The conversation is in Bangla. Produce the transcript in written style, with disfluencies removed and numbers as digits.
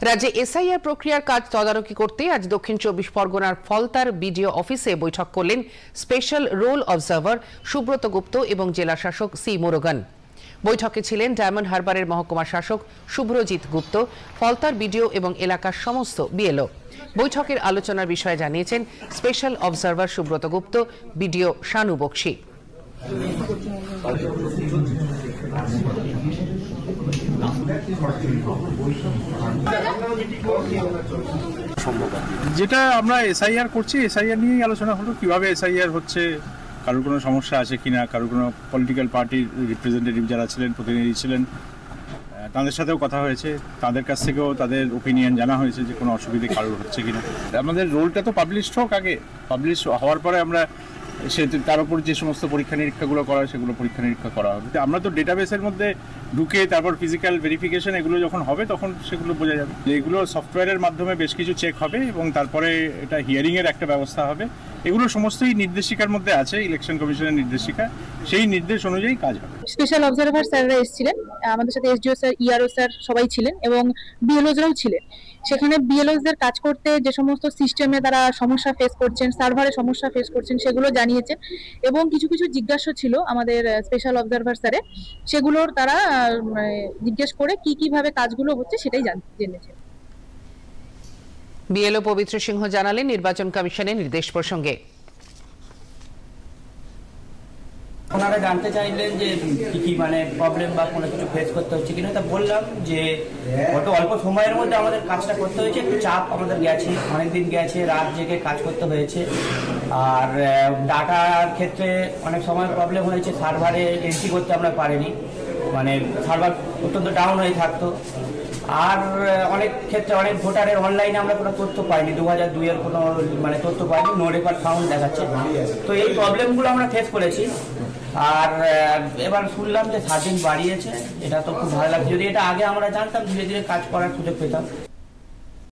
রাজ্যে এসআইআর প্রক্রিয়ার কাজ তদারকি করতে আজ দক্ষিণ 24 পরগনার ফলতার বিডিও অফিসে বৈঠক করলেন স্পেশাল রোল অবজারভার সুব্রত গুপ্ত এবং জেলা শাসক সি মুরুগান। বৈঠকে ছিলেন ডায়মন্ড হারবারের মহকুমা শাসক শুভ্রজিৎ গুপ্ত, ফলতার বিডিও এবং এলাকার সমস্ত বিএলও। বৈঠকের আলোচনার বিষয়ে জানিয়েছেন স্পেশাল অবজারভার সুব্রত গুপ্ত, বিডিও শানু বক্সি। যেটা আমরা এসআইআর করছি, এসআইআর নিয়েই আলোচনা হলো, কিভাবে এসআইআর হচ্ছে, কারোর কোনো সমস্যা আছে কিনা, কারোর কোনো পলিটিক্যাল পার্টির রিপ্রেজেন্টেটিভ যারা ছিলেন, প্রতিনিধি ছিলেন, তাদের সাথেও কথা হয়েছে, তাদের কাছ থেকেও তাদের ওপিনিয়ন জানা হয়েছে যে কোনো অসুবিধে কারোর হচ্ছে কিনা। আমাদের রোলটা তো পাবলিশড হোক, আগে পাবলিশ হওয়ার পরে আমরা তার উপর যে সমস্ত পরীক্ষা নিরীক্ষাগুলো করা হয় সেগুলো পরীক্ষা নিরীক্ষা করা হবে। আমরা তো ডেটাবেসের মধ্যে ঢুকে তারপর ফিজিক্যাল ভেরিফিকেশন এগুলো যখন হবে তখন সেগুলো বোঝা যাবে। এগুলো সফটওয়্যারের মাধ্যমে বেশ কিছু চেক হবে এবং তারপরে এটা হিয়ারিংয়ের একটা ব্যবস্থা হবে। এগুলো সমস্তই নির্দেশিকার মধ্যে আছে, ইলেকশন কমিশনের নির্দেশিকা, সেই নির্দেশ অনুযায়ী কাজ হবে। স্পেশাল অবজারভার স্যাররা এসেছিলেন, আমাদের সাথে এসডিও স্যার, ইআরও স্যার সবাই ছিলেন এবং বিএলওজরাও ছিলেন। সেখানে বিএলওসদের কাজ করতে যে সমস্ত সিস্টেমে তারা সমস্যা ফেস করছেন, সার্ভারে সমস্যা ফেস করছেন, সেগুলো জানিয়েছেন এবং কিছু কিছু জিজ্ঞাসা ছিল আমাদের স্পেশাল অবজারভার স্যারের, সেগুলোর তারা জিজ্ঞেস করে কিভাবে কাজগুলো হচ্ছে সেটাই জেনেছেন। বিএলও পবিত্র সিংহ জানালেন নির্বাচন কমিশনের নির্দেশ প্রসঙ্গে। ওনারা জানতে চাইলেন যে কি মানে প্রবলেম বা কোনো কিছু ফেস করতে হচ্ছে কিনা। তা বললাম যে গত অল্প সময়ের মধ্যে আমাদের কাজটা করতে হয়েছে, একটু চাপ আমাদের গেছে, অনেকদিন গেছে, রাত জেগে কাজ করতে হয়েছে। আর ডাটার ক্ষেত্রে অনেক সময় প্রবলেম হয়েছে, সার্ভারে এন্ট্রি করতে আমরা পারিনি, মানে সার্ভার অত্যন্ত ডাউন হয়ে থাকতো। আর অনেক ক্ষেত্রে অনেক ভোটারের অনলাইনে আমরা কোনো তথ্য পাইনি, 2002-এর কোনো মানে তথ্য পাইনি, নো রেকর্ড ফাউন্ড দেখাচ্ছে। তো এই প্রবলেমগুলো আমরা ফেস করেছি। আর এবার শুনলাম যে 7 দিন বাড়িয়েছে, এটা তো খুব ভালো লাগছে। যদি এটা আগে আমরা জানতাম ধীরে ধীরে কাজ করার সুযোগ পেতাম।